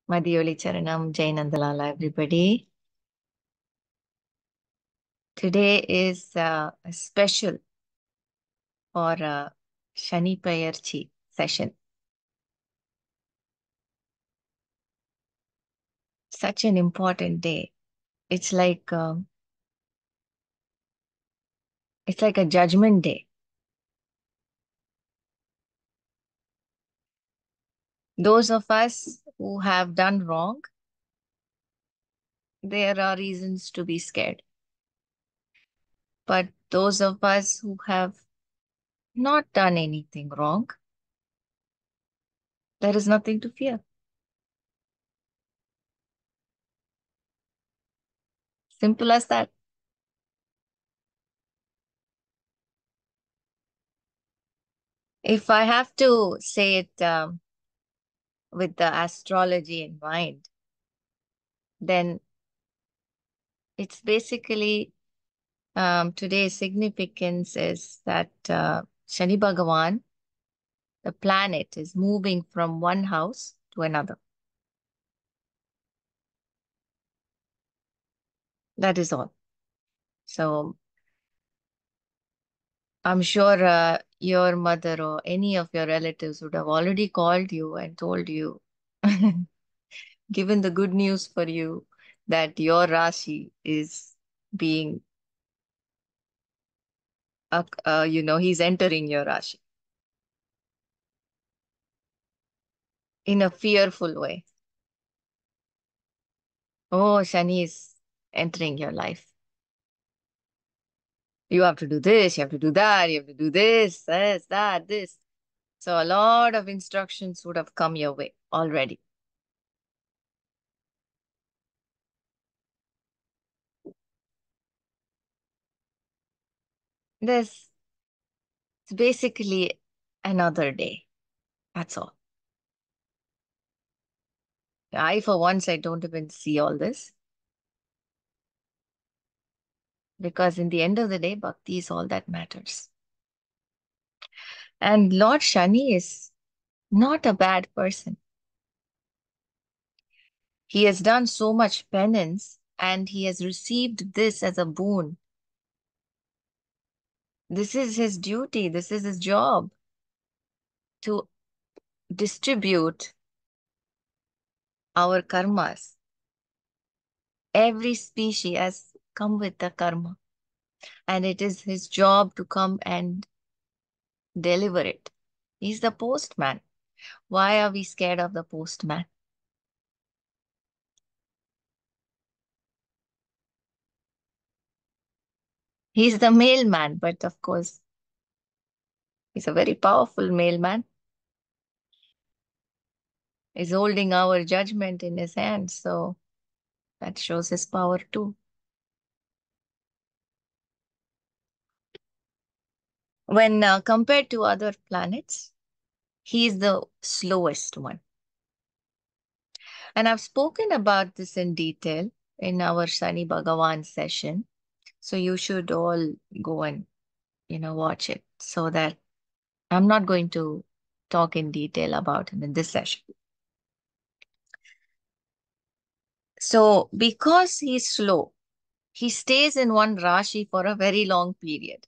Mathioli Charanam, Jai Nandalala, everybody. Today is special for Shani Peyarchi session. Such an important day. It's like a judgment day. Those of us who have done wrong, there are reasons to be scared. But those of us who have not done anything wrong, there is nothing to fear. Simple as that. If I have to say it with the astrology in mind, then it's basically today's significance is that Shani Bhagavan, the planet, is moving from one house to another. That is all. So I'm sure your mother or any of your relatives would have already called you and told you, given the good news for you that your Rashi is being, he's entering your Rashi in a fearful way. Oh, Shani is entering your life. You have to do this, you have to do that, you have to do this, this. So a lot of instructions would have come your way already. This is basically another day. That's all. For once, I don't even see all this. Because in the end of the day, bhakti is all that matters. And Lord Shani is not a bad person. He has done so much penance and he has received this as a boon. This is his duty, this is his job to distribute our karmas. Every species has come with a karma, and it is his job to come and deliver it. He's the postman. Why are we scared of the postman? He's the mailman, but of course, he's a very powerful mailman. He's holding our judgment in his hands, so that shows his power too. When compared to other planets, he is the slowest one. And I've spoken about this in detail in our Shani Bhagavan session. So you should all go and, watch it so that I'm not going to talk in detail about him in this session. So because he's slow, he stays in one Rashi for a very long period.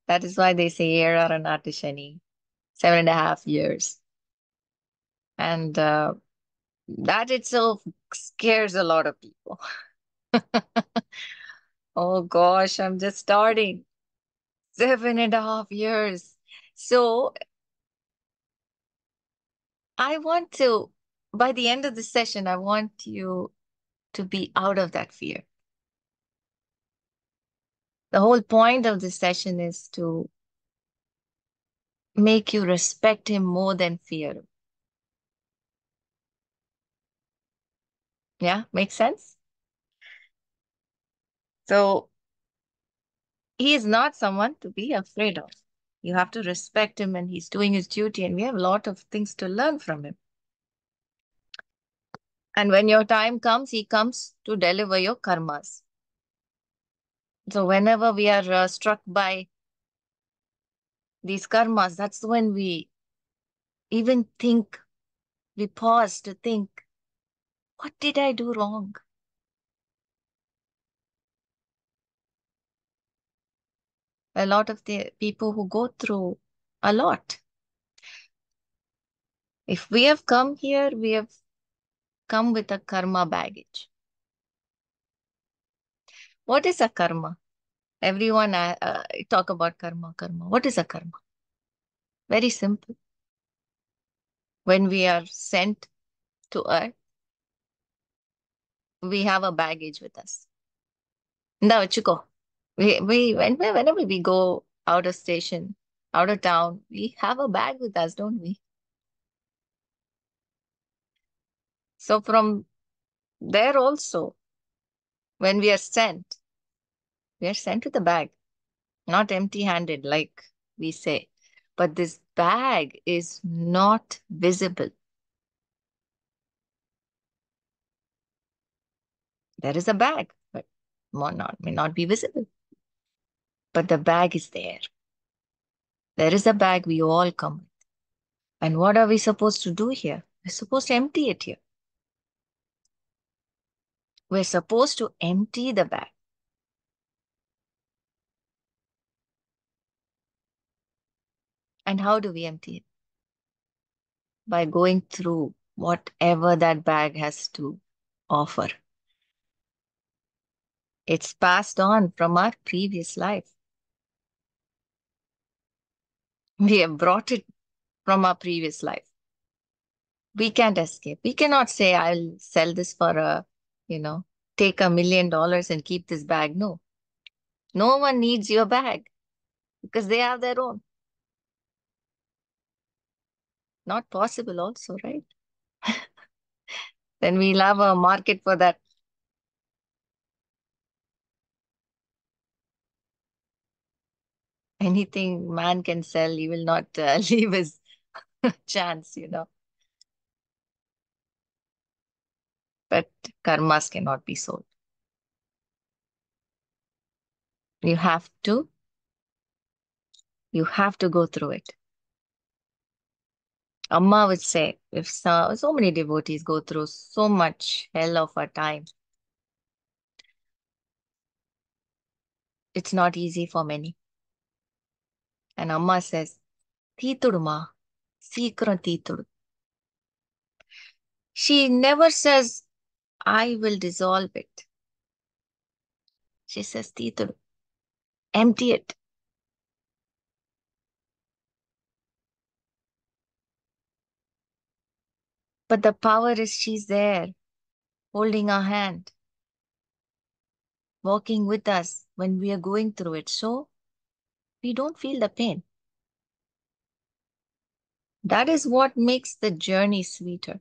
That is why they say Era Ranata Shani, 7.5 years. And that itself scares a lot of people. Oh gosh, I'm just starting. 7.5 years. So I want to, by the end of the session, I want you to be out of that fear. The whole point of this session is to make you respect him more than fear. Yeah, makes sense? So he is not someone to be afraid of. You have to respect him and he's doing his duty, and we have a lot of things to learn from him. And when your time comes, he comes to deliver your karmas. So whenever we are struck by these karmas, that's when we even think, we pause to think, what did I do wrong? A lot of the people who go through a lot. If we have come here, we have come with a karma baggage. What is a karma? Everyone talk about karma, karma. What is a karma? Very simple. When we are sent to earth, we have a baggage with us. Inda vachiko. Whenever we go out of station, out of town, we have a bag with us, don't we? So from there also, when we are sent with a bag, not empty-handed like we say. But this bag is not visible. There is a bag, but may not be visible. But the bag is there. There is a bag we all come with. And what are we supposed to do here? We're supposed to empty it here. We're supposed to empty the bag. And how do we empty it? By going through whatever that bag has to offer. It's passed on from our previous life. We have brought it from our previous life. We can't escape. We cannot say, I'll sell this for you know, take $1 million and keep this bag. No, no one needs your bag because they have their own. Not possible also, right? Then we'll have a market for that. Anything man can sell, he will not leave his chance, you know. But karmas cannot be sold. You have to, you have to go through it. Amma would say, if so many devotees go through so much hell of a time, it's not easy for many. And Amma says, Teetuduma, Seekram Teetudu. She never says, I will dissolve it. She says, Teetudu, empty it. But the power is she's there, holding our hand, walking with us when we are going through it. So we don't feel the pain. That is what makes the journey sweeter.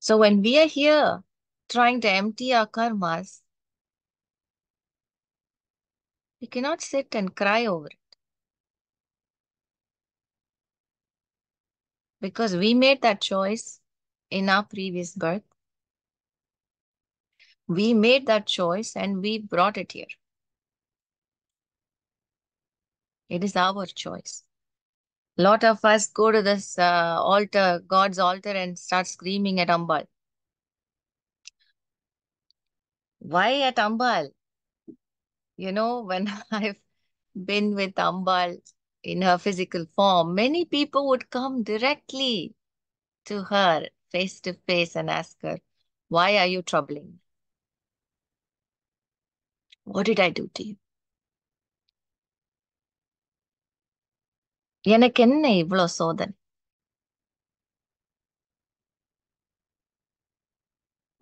So when we are here trying to empty our karmas, we cannot sit and cry over it because we made that choice in our previous birth. We made that choice and we brought it here. It is our choice. A lot of us go to this altar, God's altar, and start screaming at Ambal. Why at Ambal? You know, when I've been with Ambal in her physical form, many people would come directly to her face to face and ask her, why are you troubling me? What did I do to you? எனக்கு என்ன இவ்ளோ சோதனை?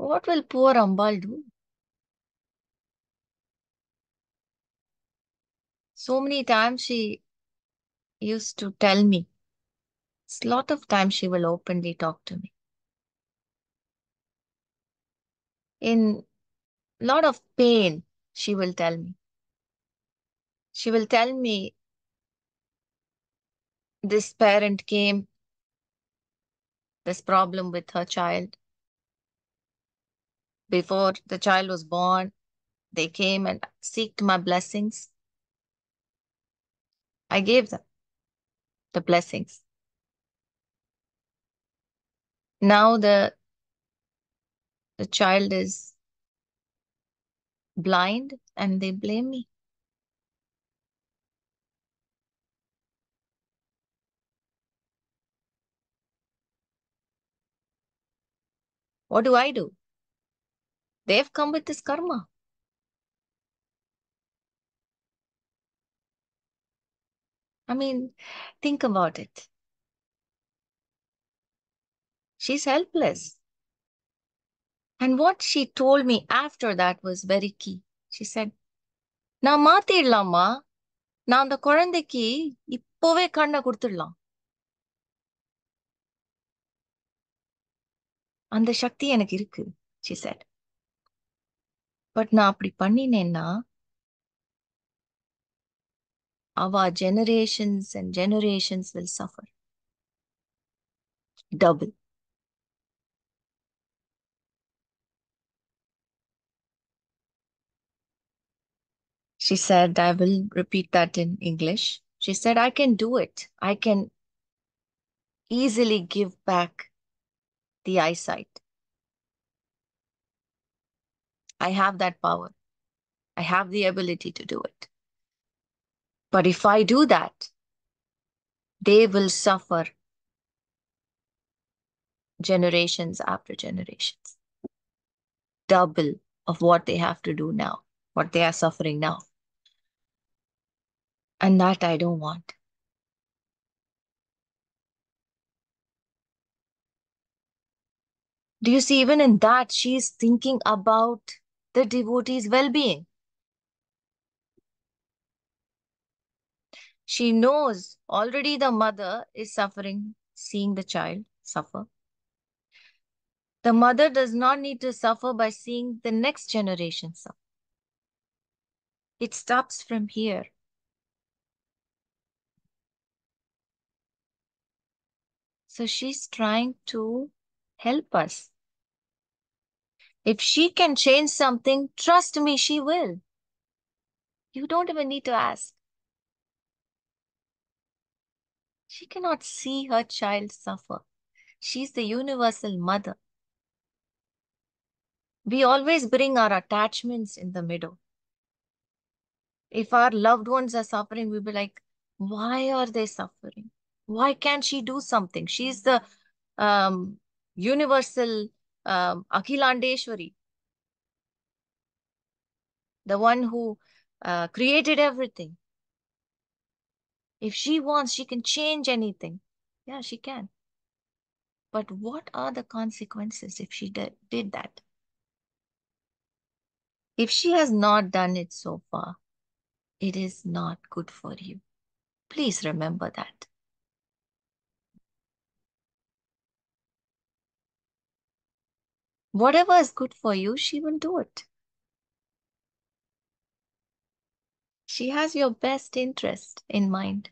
What will poor Ambal do? So many times she used to tell me, a lot of times she will openly talk to me. In a lot of pain, she will tell me. She will tell me, this parent came this problem with her child. Before the child was born, they came and seeked my blessings. I gave them the blessings. Now the child is blind and they blame me. What do I do? They've come with this karma. I mean, think about it. She's helpless. And what she told me after that was very key. She said, நான் மாத்திடலாமா நான் அந்த குழந்தைக்கு இப்போவே கண்ணை கொடுத்துடலாம் அந்த சக்தி எனக்கு இருக்கு she said. பட் நான் அப்படி பண்ணினேன்னா our generations and generations will suffer double. She said, I will repeat that in English. She said, I can do it. I can easily give back the eyesight. I have that power. I have the ability to do it. But if I do that, they will suffer generations after generations. Double of what they have to do now, what they are suffering now. And that I don't want. Do you see, even in that, she is thinking about the devotee's well-being. She knows already the mother is suffering, seeing the child suffer. The mother does not need to suffer by seeing the next generation suffer. It stops from here. So she's trying to help us. If she can change something, trust me, she will. You don't even need to ask. She cannot see her child suffer. She's the universal mother. We always bring our attachments in the middle. If our loved ones are suffering, we'll be like, why are they suffering? Why can't she do something? She's the universal Akhilandeshwari, the one who created everything. If she wants, she can change anything. Yeah, she can. But what are the consequences if she did that? If she has not done it so far, it is not good for you. Please remember that. Whatever is good for you, she will do it. She has your best interest in mind.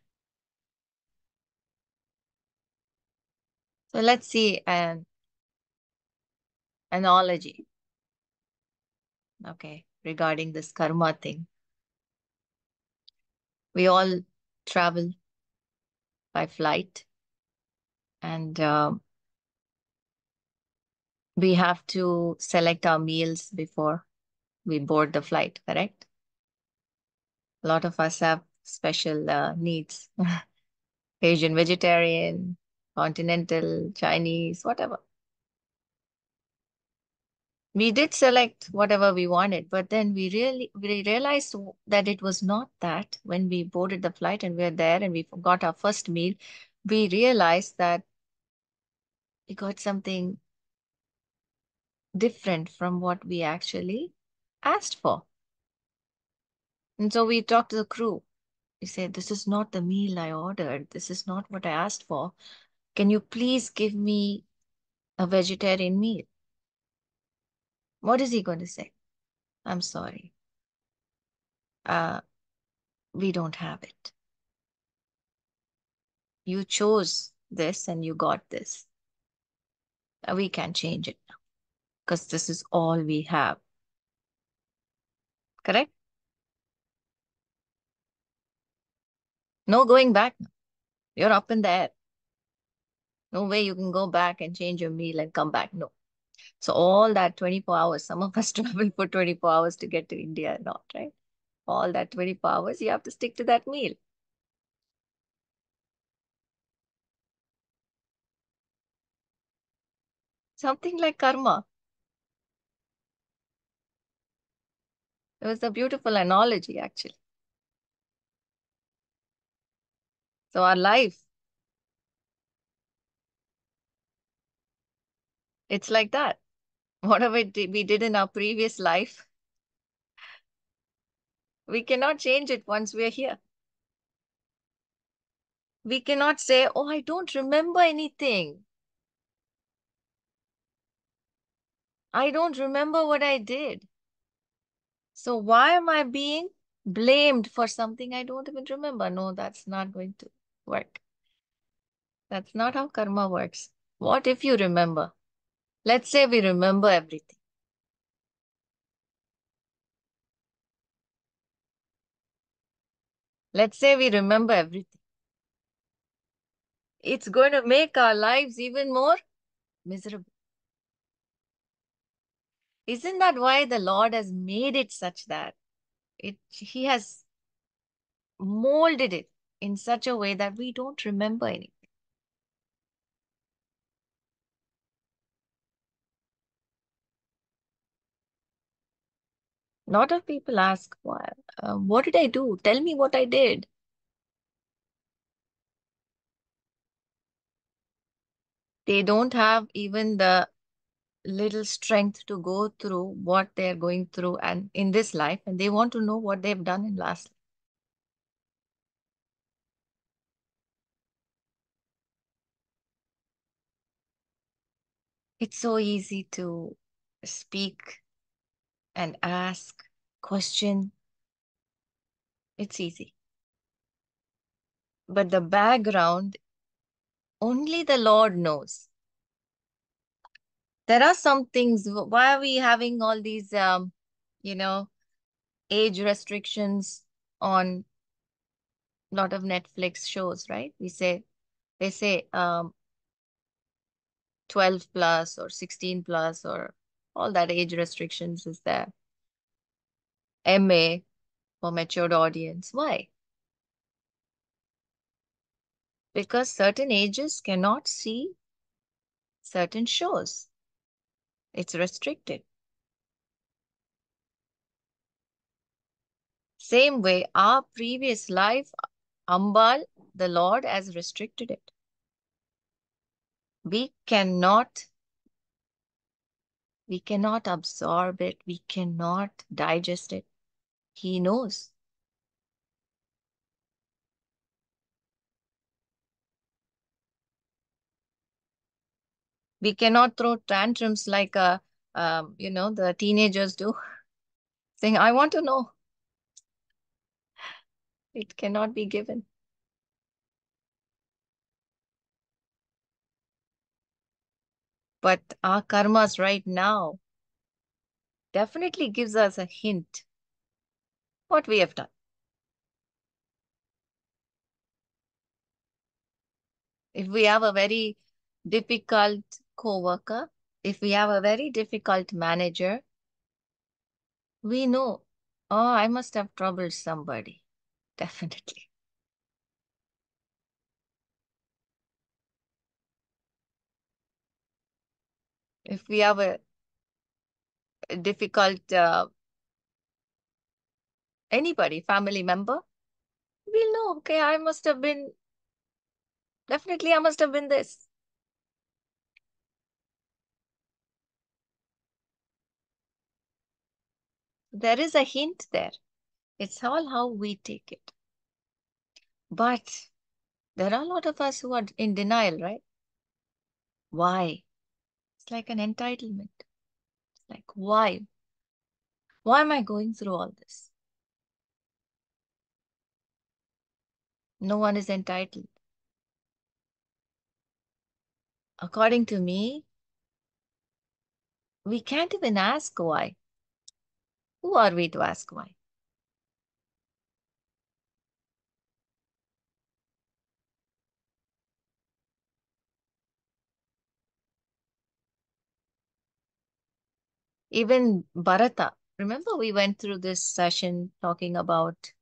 So let's see an analogy, okay, regarding this karma thing. We all travel by flight and we have to select our meals before we board the flight, correct? A lot of us have special needs. Asian vegetarian, continental, Chinese, whatever. We did select whatever we wanted, but then we realized that it was not that. When we boarded the flight and we were there and we got our first meal, we realized that we got something different from what we actually asked for. And so we talked to the crew. We said, this is not the meal I ordered. This is not what I asked for. Can you please give me a vegetarian meal? What is he going to say? I'm sorry. We don't have it. You chose this and you got this. We can change it now because this is all we have. Correct? No going back now. You're up in the air. No way you can go back and change your meal and come back. No. So all that 24 hours, some of us travel for 24 hours to get to India and not, right? All that 24 hours, you have to stick to that meal. Something like karma. It was a beautiful analogy, actually. So our life, it's like that. Whatever we did in our previous life, we cannot change it once we're here. We cannot say, oh, I don't remember anything. I don't remember what I did. So why am I being blamed for something I don't even remember? No, that's not going to work. That's not how karma works. What if you remember? Let's say we remember everything. Let's say we remember everything. It's going to make our lives even more miserable. Isn't that why the Lord has made it such that He has molded it in such a way that we don't remember anything? A lot of people ask, why, what did I do? Tell me what I did. They don't have even the little strength to go through what they're going through and in this life, and they want to know what they've done in last life. It's so easy to speak and ask, question. It's easy. But the background, only the Lord knows. There are some things, why are we having all these, you know, age restrictions on a lot of Netflix shows, right? They say 12 plus or 16 plus or all that age restrictions is there. MA for matured audience. Why? Because certain ages cannot see certain shows. It's restricted. Same way, our previous life, Ambal, the Lord has restricted it. We cannot, we cannot absorb it. We cannot digest it. He knows. We cannot throw tantrums like the teenagers do, saying, I want to know. It cannot be given. But our karmas right now definitely gives us a hint what we have done. If we have a very difficult co-worker, if we have a very difficult manager, we know, oh, I must have troubled somebody. Definitely. If we have a difficult anybody, family member, we'll know, okay, definitely I must have been this. There is a hint there. It's all how we take it. But there are a lot of us who are in denial, right? Why? It's like an entitlement. It's like, why? Why am I going through all this? No one is entitled. According to me, We can't even ask why. Who are we to ask why? Even Bharata. Remember, we went through this session talking about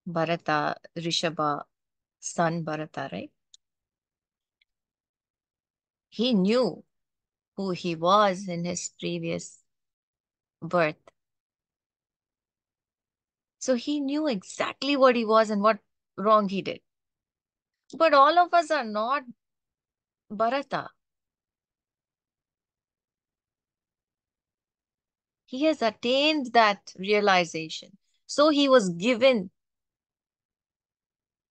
Bharata, Rishabha, son Bharata, right? He knew who he was in his previous birth. So he knew exactly what he was and what wrong he did. But all of us are not Bharata. He has attained that realization. So he was given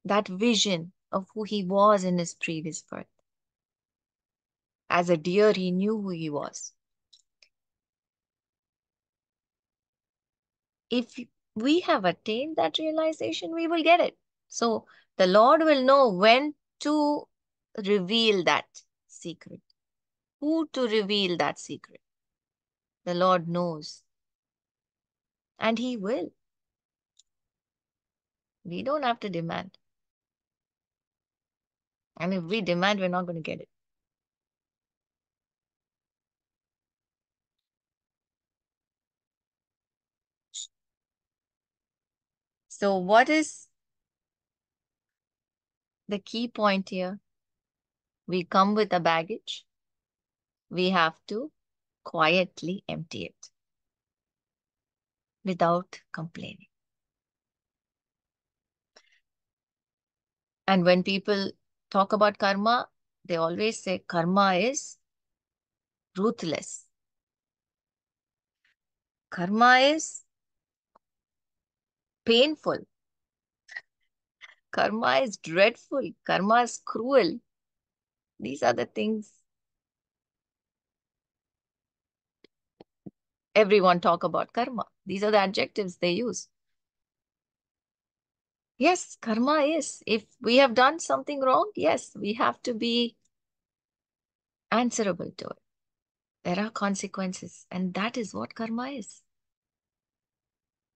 that vision of who he was in his previous birth. As a deer, he knew who he was. If we have attained that realization, we will get it. So the Lord will know when to reveal that secret, who to reveal that secret. The Lord knows, and He will. We don't have to demand. And if we demand, we're not going to get it. So, what is the key point here? We come with a baggage. We have to quietly empty it without complaining. And when people talk about karma, they always say karma is ruthless. Karma is painful. Karma is dreadful. Karma is cruel. These are the things everyone talk about karma. These are the adjectives they use. Yes, karma is. If we have done something wrong, yes, we have to be answerable to it. There are consequences, and that is what karma is.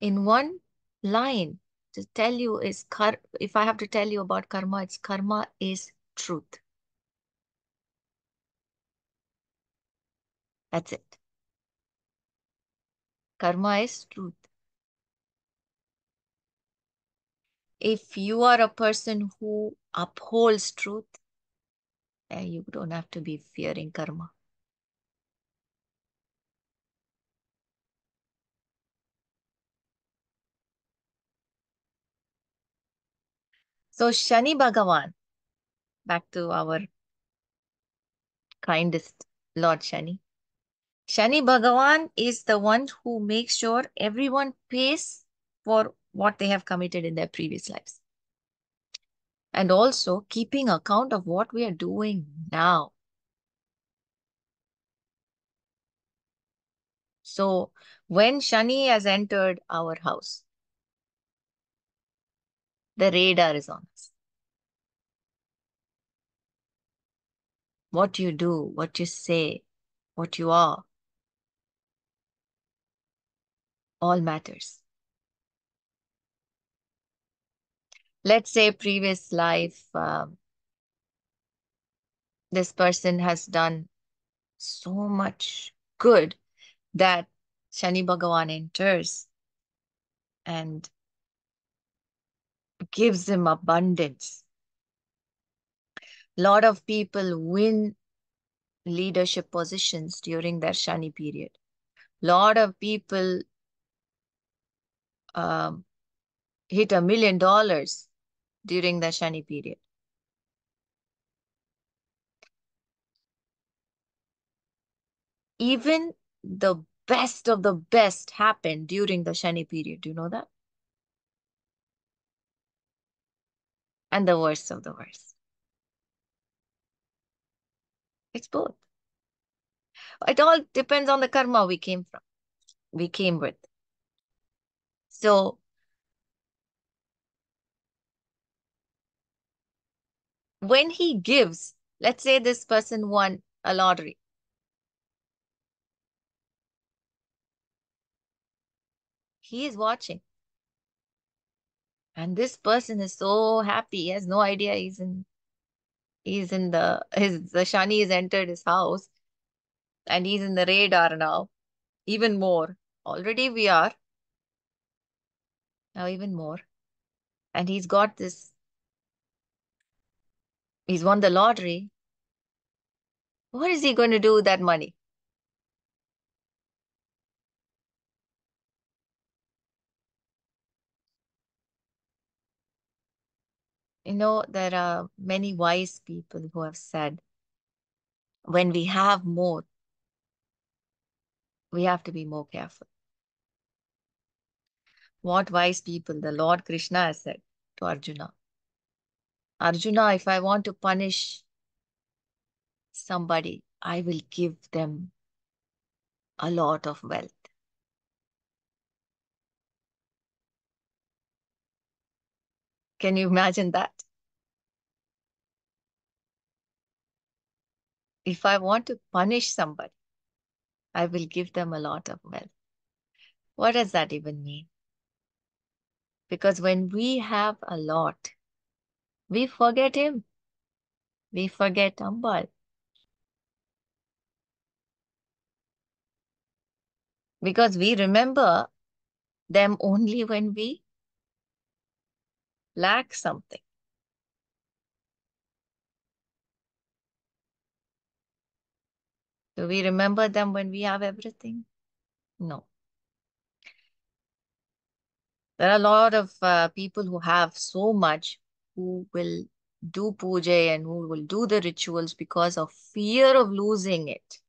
In one line, to tell you is if I have to tell you about karma, it's karma is truth. That's it. Karma is truth. If you are a person who upholds truth, you don't have to be fearing karma. So Shani Bhagavan, back to our kindest Lord Shani. Shani Bhagavan is the one who makes sure everyone pays for what they have committed in their previous lives. And also keeping account of what we are doing now. So when Shani has entered our house, the radar is on us. What you do, what you say, what you are, all matters. Let's say previous life, this person has done so much good that Shani Bhagavan enters and gives him abundance. Lot of people win leadership positions during their Shani period. Lot of people um, hit $1 million during the Shani period. Even the best of the best happened during the Shani period. Do you know that? And the worst of the worst. It's both. It all depends on the karma we came from, we came with. So when he gives, let's say this person won a lottery. He is watching. And this person is so happy. He has no idea the Shani has entered his house and he's in the radar now. Even more. Already we are. Now even more. And he's got this, he's won the lottery. What is he going to do with that money? There are many wise people who have said, when we have more, we have to be more careful. What wise people the Lord Krishna has said to Arjuna. Arjuna, if I want to punish somebody, I will give them a lot of wealth. Can you imagine that? If I want to punish somebody, I will give them a lot of wealth. What does that even mean? Because when we have a lot, we forget him. We forget Ambal. Because we remember them only when we lack something. Do we remember them when we have everything? No. There are a lot of people who have so much who will do puja and who will do the rituals because of fear of losing it.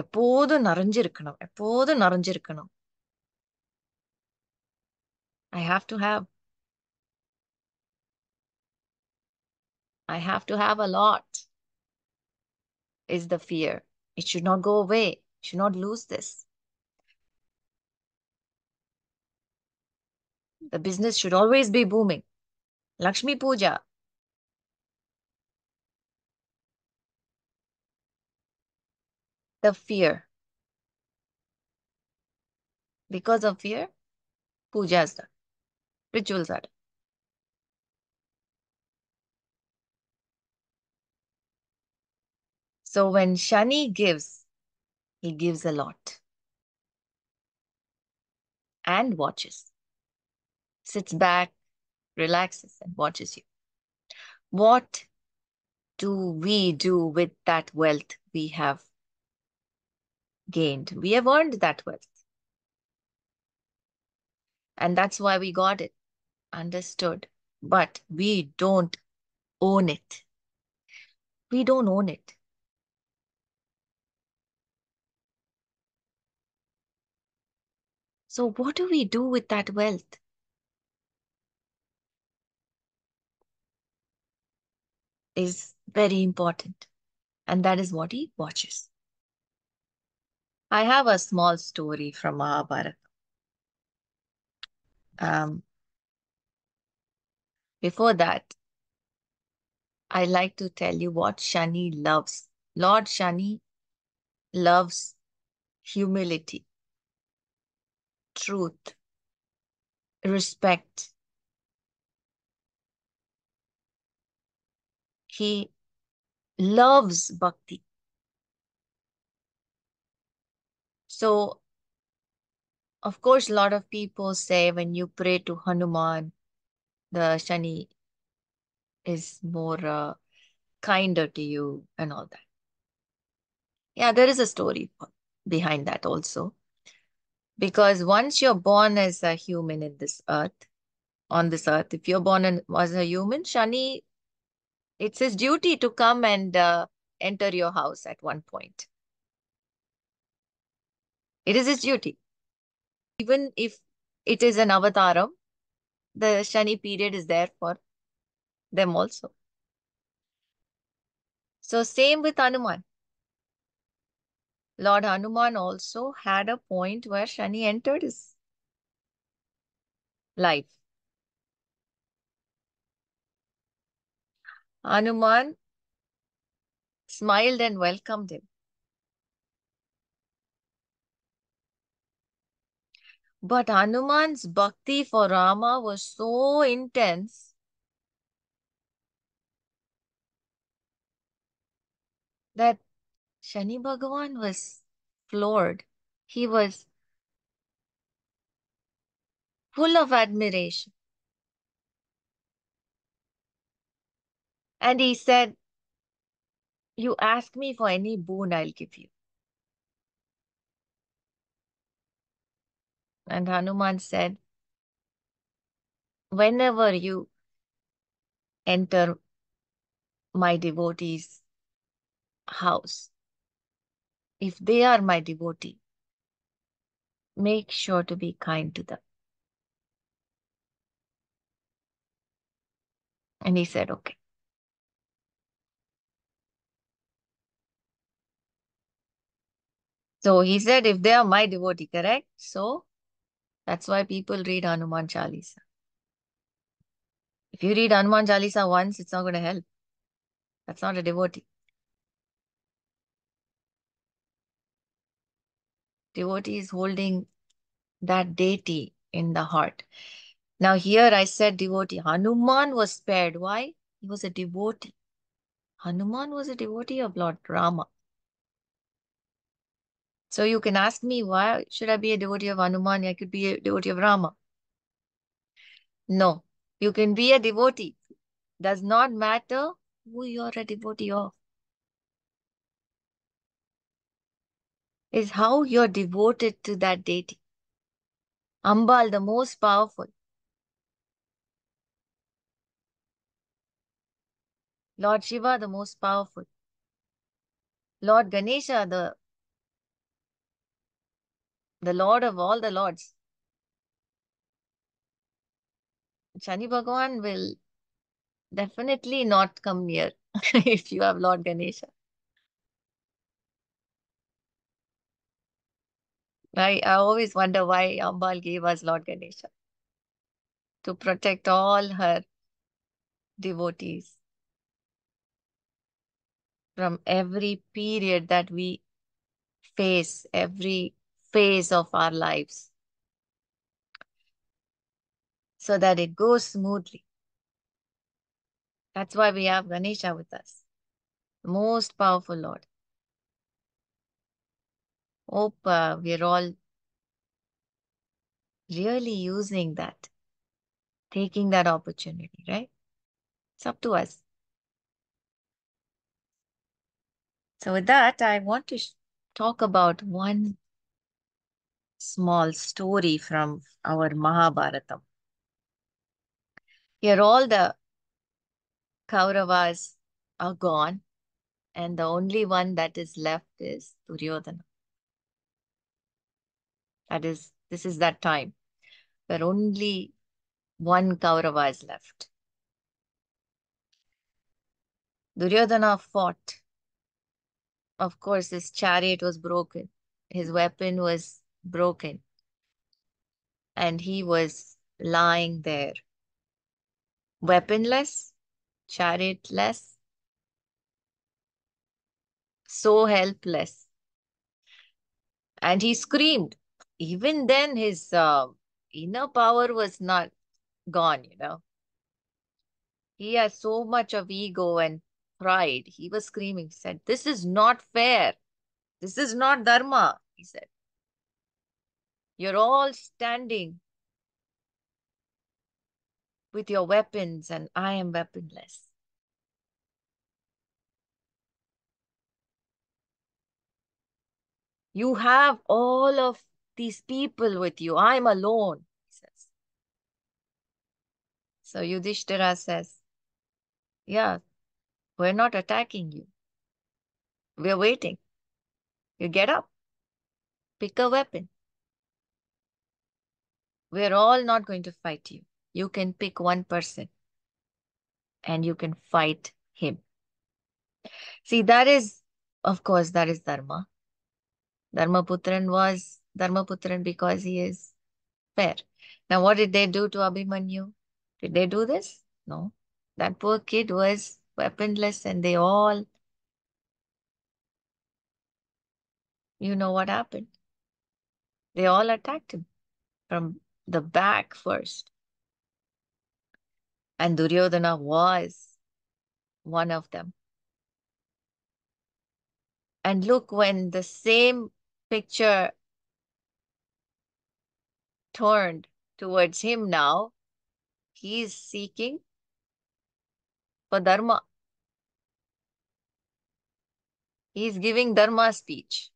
எப்போதும் நிறைஞ்சிருக்கணும் எப்போதும் நிறைஞ்சிருக்கணும். I have to have. I have to have a lot is the fear. It should not go away. Should not lose this. The business should always be booming. Lakshmi Puja. The fear. Because of fear, puja is done. Rituals are done. So when Shani gives, he gives a lot. And watches. Sits back, relaxes, and watches you. What do we do with that wealth we have gained? We have earned that wealth. And that's why we got it. Understood. But we don't own it. We don't own it. So what do we do with that wealth? Is very important. And that is what he watches. I have a small story from Mahabharata. Um, Before that, I like to tell you what Shani loves. Lord Shani loves humility, truth, respect. He loves bhakti. So, of course, a lot of people say when you pray to Hanuman, the Shani is more kinder to you and all that. Yeah, there is a story behind that also. Because once you're born as a human in this earth, on this earth, if you're born as a human, Shani, it's his duty to come and enter your house at one point. It is his duty. Even if it is an avataram, the Shani period is there for them also. So same with Hanuman. Lord Hanuman also had a point where Shani entered his life. Hanuman smiled and welcomed him. But Hanuman's bhakti for Rama was so intense that Shani Bhagavan was floored. He was full of admiration. And he said, "You ask me for any boon, I'll give you." And Hanuman said, "Whenever you enter my devotee's house, if they are my devotee, make sure to be kind to them." And he said, "Okay." So he said, if they are my devotee, correct? So that's why people read Hanuman Chalisa. If you read Hanuman Chalisa once, it's not going to help. That's not a devotee. Devotee is holding that deity in the heart. Now here I said devotee. Hanuman was spared. Why? He was a devotee. Hanuman was a devotee of Lord Rama. So you can ask me, why should I be a devotee of Hanuman? I could be a devotee of Rama. No, you can be a devotee. Does not matter who you're a devotee of. Is how you're devoted to that deity. Ambal, the most powerful. Lord Shiva, the most powerful. Lord Ganesha, the Lord of all the Lords. Shani Bhagavan will definitely not come near if you have Lord Ganesha. I always wonder why Ambal gave us Lord Ganesha. To protect all her devotees from every period that we face, every phase of our lives, so that it goes smoothly. That's why we have Ganesha with us, the most powerful Lord. Hope we're all really using that, taking that opportunity, right? It's up to us. So with that, I want to talk about one small story from our Mahabharata. Here all the Kauravas are gone, and the only one that is left is Duryodhana. This is that time where only one Kaurava is left. Duryodhana fought. Of course, his chariot was broken. His weapon was broken. And he was lying there, weaponless, chariotless, so helpless. And he screamed. Even then, his inner power was not gone. He has so much of ego and pride. He was screaming. He said, "This is not fair. This is not dharma," he said. "You're all standing with your weapons and I am weaponless. You have all of these people with you. I'm alone," he says. So Yudhishthira says, "Yeah, we're not attacking you. We're waiting. You get up, pick a weapon. We're all not going to fight you. You can pick one person and you can fight him." See, of course, that is Dharma. Dharmaputran was Dharmaputran because he is fair. Now, what did they do to Abhimanyu? Did they do this? No. That poor kid was weaponless and they all You know what happened? They all attacked him from the back first. And Duryodhana was one of them. And look, when the same picture turned towards him now, he is seeking for dharma. He is giving dharma speech.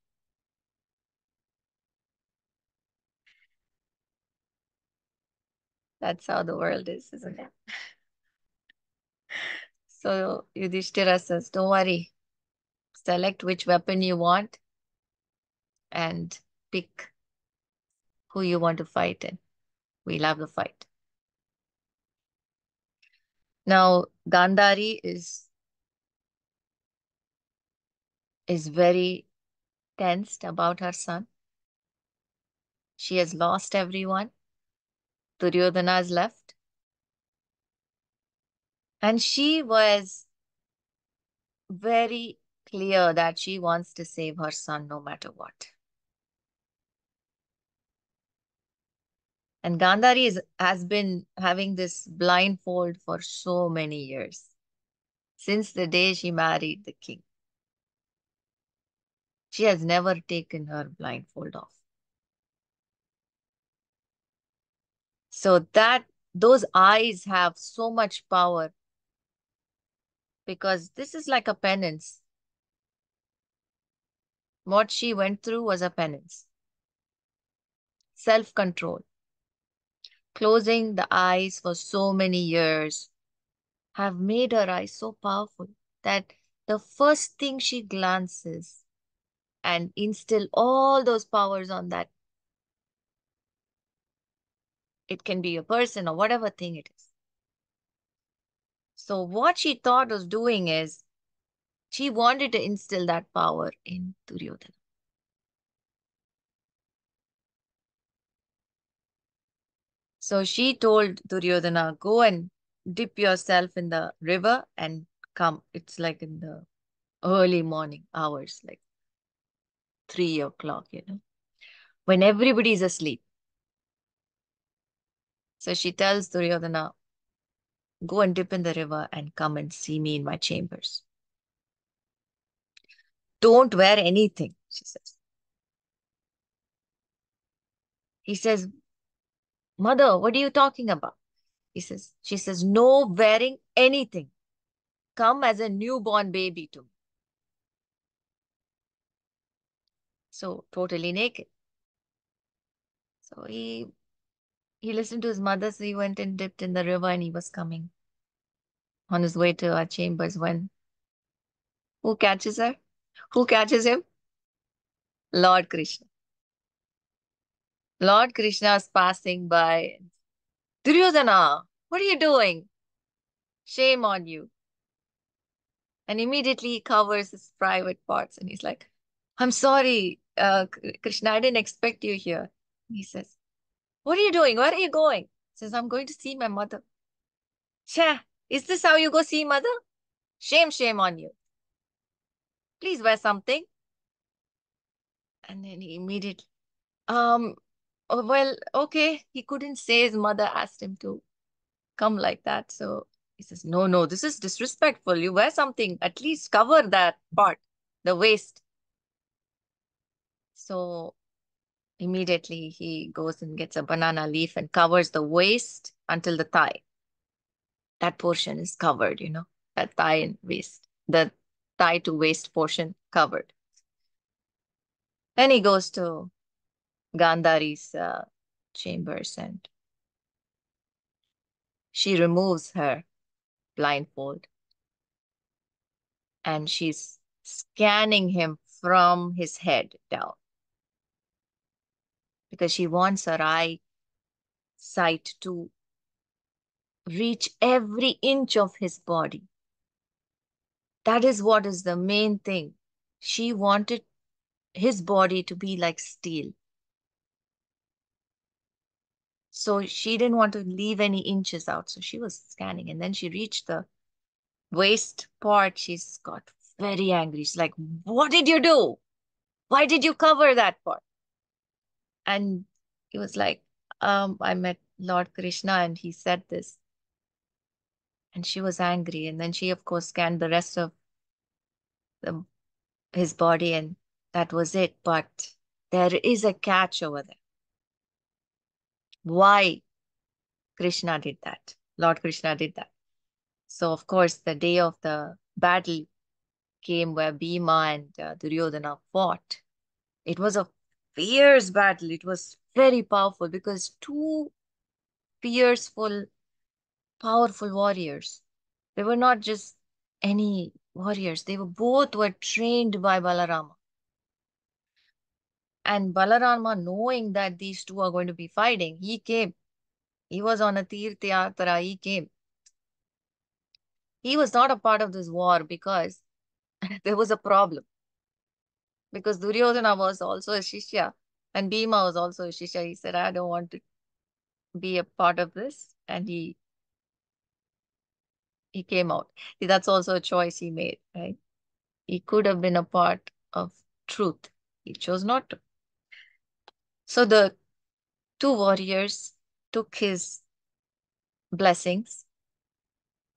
That's how the world is, isn't it? So Yudhishthira says, don't worry, select which weapon you want and pick who you want to fight in. We'll have the fight. Now, Gandari is very tensed about her son. She has lost everyone. Duryodhana is left. And she was very clear that she wants to save her son no matter what. And Gandhari has been having this blindfold for so many years, since the day she married the king. She has never taken her blindfold off. So that those eyes have so much power because this is like a penance. What she went through was a penance. Self-control. Closing the eyes for so many years have made her eyes so powerful that the first thing she glances and instill all those powers on that. It can be a person or whatever thing it is. So what she thought was doing is she wanted to instill that power in Duryodhana. So she told Duryodhana, go and dip yourself in the river and come. It's like in the early morning hours, like 3 o'clock, when everybody is asleep. So she tells Duryodhana, go and dip in the river and come and see me in my chambers. Don't wear anything, she says. He says, Mother, what are you talking about? She says, no wearing anything. Come as a newborn baby to me. So totally naked. So he listened to his mother, so he went and dipped in the river and he was coming on his way to our chambers when who catches her? Who catches him? Lord Krishna. Lord Krishna is passing by. Duryodhana, what are you doing? Shame on you. And immediately he covers his private parts and he's like, I'm sorry, Krishna, I didn't expect you here. He says, what are you doing? Where are you going? He says, I'm going to see my mother. Chah, is this how you go see mother? Shame, shame on you. Please wear something. And then he immediately, um, oh, well, okay. He couldn't say his mother asked him to come like that. So he says, no, no, this is disrespectful. You wear something, at least cover that part, the waist. So immediately he goes and gets a banana leaf and covers the waist until the thigh. That portion is covered, that thigh and waist, the thigh to waist portion covered. Then he goes to Gandhari's chambers and she removes her blindfold and she's scanning him from his head down because she wants her eye sight to reach every inch of his body. That is what is the main thing. She wanted his body to be like steel. So she didn't want to leave any inches out. So she was scanning and then she reached the waist part. She's got very angry. She's like, what did you do? Why did you cover that part? And he was like, I met Lord Krishna and he said this. And she was angry. And then she, of course, scanned the rest of the, his body, and that was it. But there is a catch over there. Why Krishna did that? Lord Krishna did that. So, of course, the day of the battle came where Bhima and Duryodhana fought. It was a fierce battle. It was very powerful because two fierceful, powerful warriors. They were not just any warriors. They were both were trained by Balarama. And Balarama, knowing that these two are going to be fighting, he came. He was on a Tirth Yatra. He came. He was not a part of this war because there was a problem. Because Duryodhana was also a Shishya and Bhima was also a Shishya. He said, I don't want to be a part of this. And he came out. See, that's also a choice he made, right? He could have been a part of truth. He chose not to. So the two warriors took his blessings,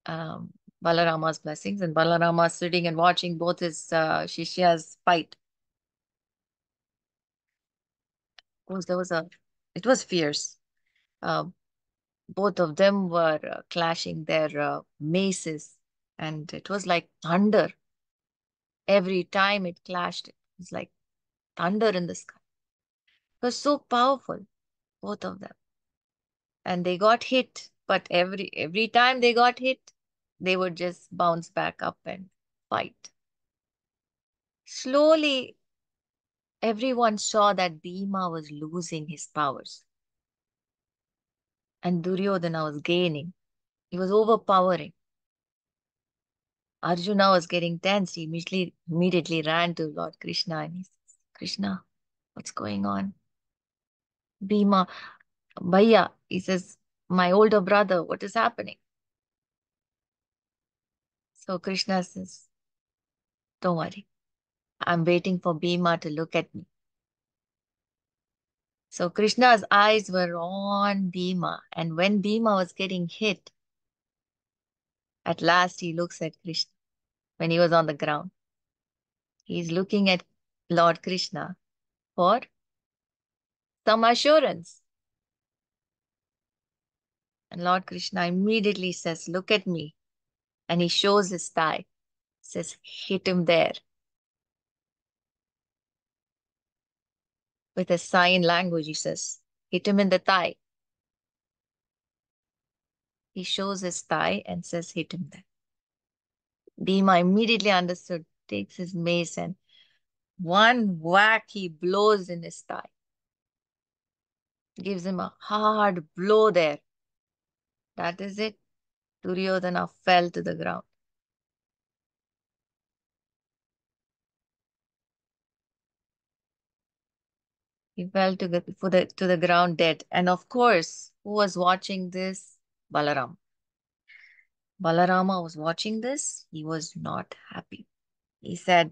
um, Balarama's blessings, and Balarama sitting and watching both his Shishyas fight. Of course, it was fierce. Uh, both of them were clashing their maces, and it was like thunder. Every time it clashed, it was like thunder in the sky. It was so powerful, both of them. And they got hit, but every time they got hit, they would just bounce back up and fight. Slowly, everyone saw that Bhima was losing his powers and Duryodhana was gaining. He was overpowering. Arjuna was getting tense. He immediately ran to Lord Krishna and he says, Krishna, what's going on? Bhima, Bhaiya, he says, my older brother, what is happening? So Krishna says, don't worry. I'm waiting for Bhima to look at me. So Krishna's eyes were on Bhima. And when Bhima was getting hit, at last he looks at Krishna when he was on the ground. He's looking at Lord Krishna for some assurance. And Lord Krishna immediately says, look at me. And he shows his thigh. Says, hit him there. With a sign language, he says, hit him in the thigh. He shows his thigh and says, hit him there. Bhima immediately understood, takes his mace and one whack he blows in his thigh. Gives him a hard blow there. That is it. Duryodhana fell to the ground. He fell to the ground dead. And of course, who was watching this? Balaram. Balarama was watching this. He was not happy. He said,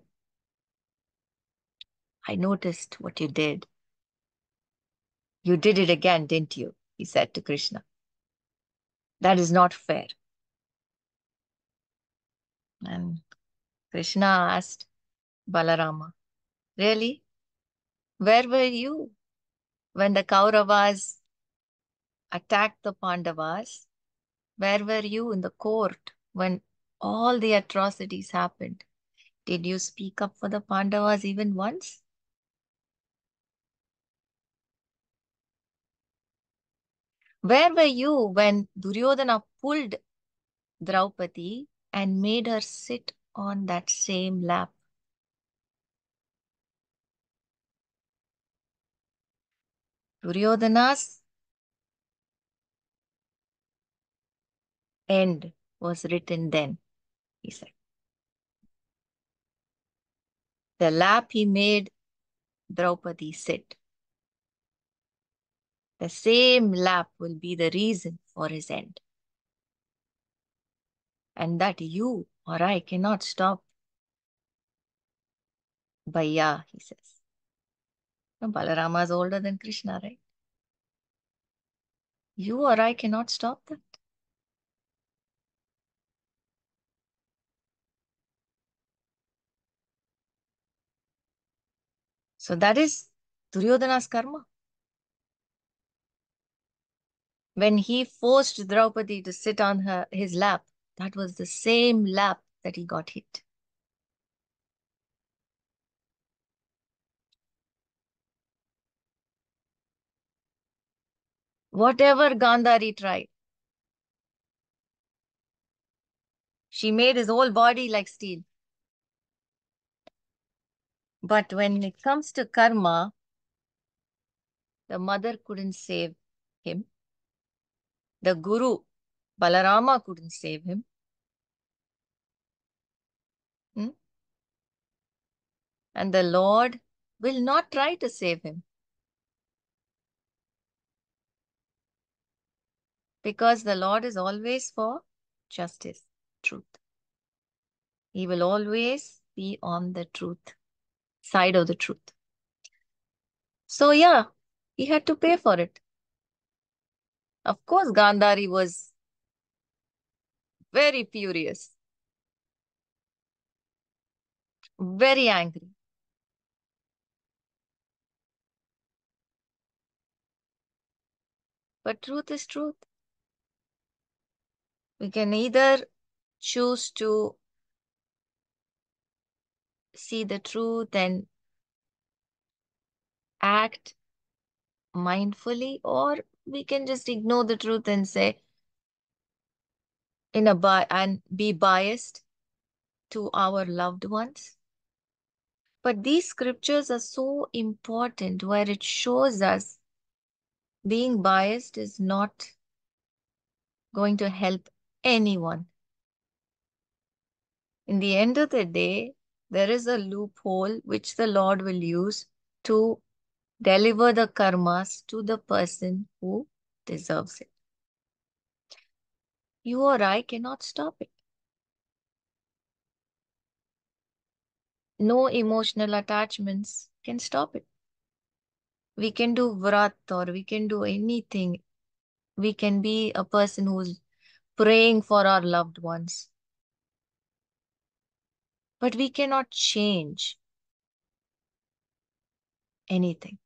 I noticed what you did. You did it again, didn't you? He said to Krishna. That is not fair. And Krishna asked Balarama, really? Where were you when the Kauravas attacked the Pandavas? Where were you in the court when all the atrocities happened? Did you speak up for the Pandavas even once? Where were you when Duryodhana pulled Draupadi and made her sit on that same lap? Duryodhana's end was written then, he said. The lap he made Draupadi sit. The same lap will be the reason for his end. And that you or I cannot stop. Bhaiya, he says. And Balarama is older than Krishna, right? You or I cannot stop that. So that is Duryodhana's karma. When he forced Draupadi to sit on his lap, that was the same lap that he got hit. Whatever Gandari tried, she made his whole body like steel. But when it comes to karma, the mother couldn't save him. The guru, Balarama, couldn't save him. Hmm? And the Lord will not try to save him because the Lord is always for justice, truth. He will always be on the truth, side of the truth. So, yeah, he had to pay for it. Of course, Gandhari was very furious, very angry. But truth is truth. We can either choose to see the truth and act mindfully, or we can just ignore the truth and say, and be biased to our loved ones. But these scriptures are so important where it shows us being biased is not going to help anyone. In the end of the day, there is a loophole which the Lord will use to deliver the karmas to the person who deserves it. You or I cannot stop it. No emotional attachments can stop it. We can do vrat or we can do anything. We can be a person who's praying for our loved ones. But we cannot change anything.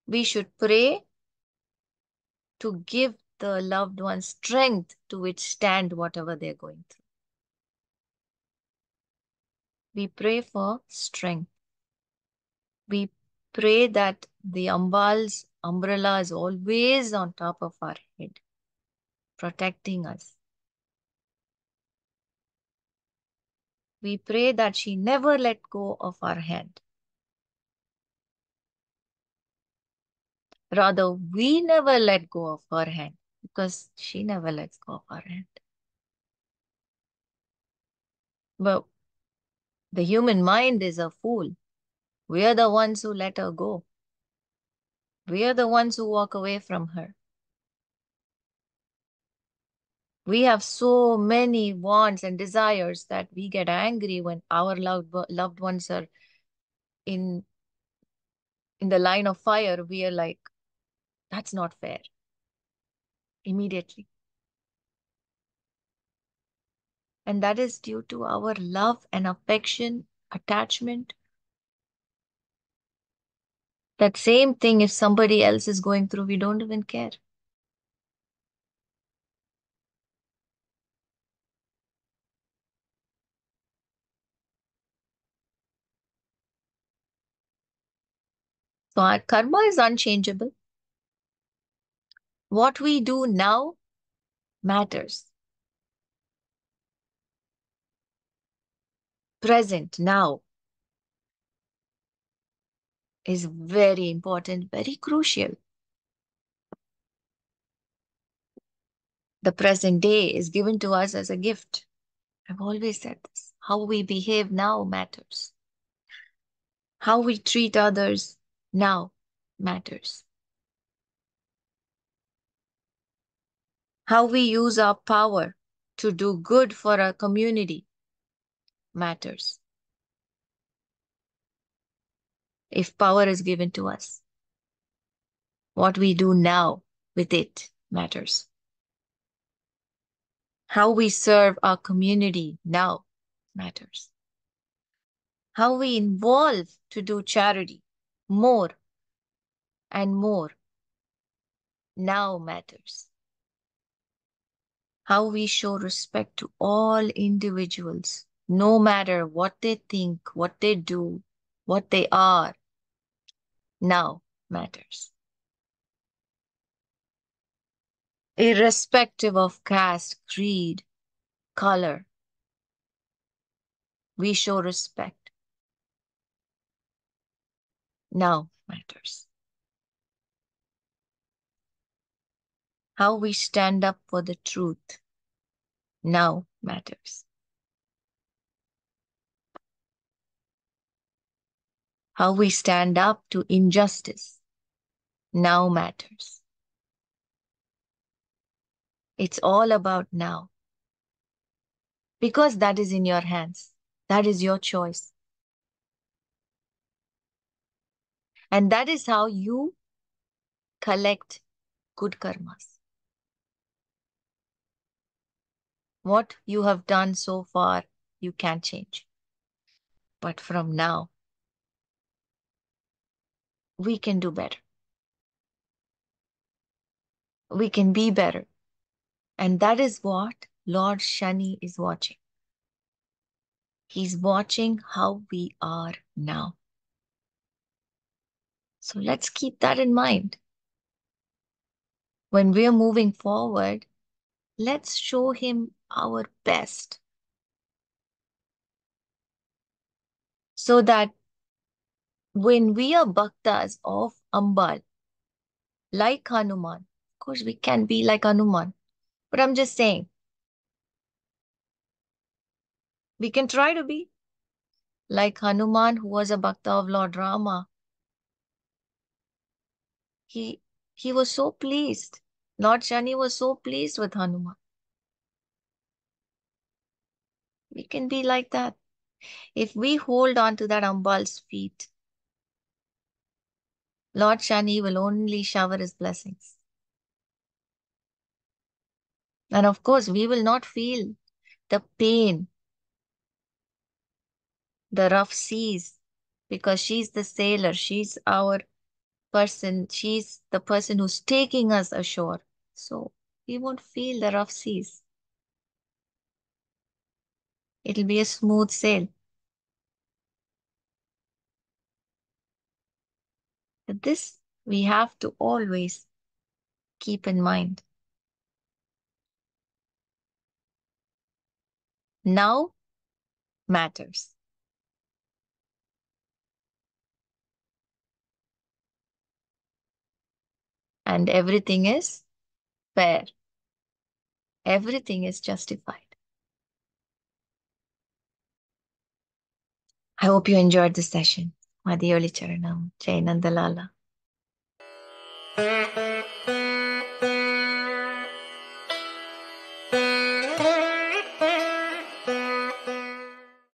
We should pray to give the loved ones strength to withstand whatever they're going through. We pray for strength. We pray that the Ambal's umbrella is always on top of our head, protecting us. We pray that she never let go of our hand. Rather, we never let go of her hand because she never lets go of our hand. But the human mind is a fool. We are the ones who let her go. We are the ones who walk away from her. We have so many wants and desires that we get angry when our loved ones are in the line of fire. We are like, that's not fair. Immediately. And that is due to our love and affection, attachment. That same thing, if somebody else is going through, we don't even care. So our karma is unchangeable. What we do now matters. Present now is very important, very crucial. The present day is given to us as a gift. I've always said this. How we behave now matters. How we treat others now matters. How we use our power to do good for our community matters. If power is given to us, what we do now with it matters. How we serve our community now matters. How we involve to do charity more and more now matters. How we show respect to all individuals, no matter what they think, what they do, what they are, now matters. Irrespective of caste, creed, color, we show respect. Now matters. How we stand up for the truth now matters. How we stand up to injustice now matters. It's all about now. Because that is in your hands. That is your choice. And that is how you collect good karmas. What you have done so far, you can't change. But from now, we can do better. We can be better. And that is what Lord Shani is watching. He's watching how we are now. So let's keep that in mind. When we're moving forward, let's show him our best. So that when we are bhaktas of Ambal, like Hanuman, of course we can be like Hanuman, but I'm just saying, we can try to be like Hanuman, who was a bhakta of Lord Rama. He was so pleased. Lord Shani was so pleased with Hanuman. We can be like that. If we hold on to that Ambal's feet, Lord Shani will only shower his blessings. And of course, we will not feel the pain, the rough seas, because she's the sailor. She's our person. She's the person who's taking us ashore. So we won't feel the rough seas. It'll be a smooth sail. But this we have to always keep in mind. Now matters. And everything is fair. Everything is justified. I hope you enjoyed this session. Mathioli Charanam, Jai Nandalala.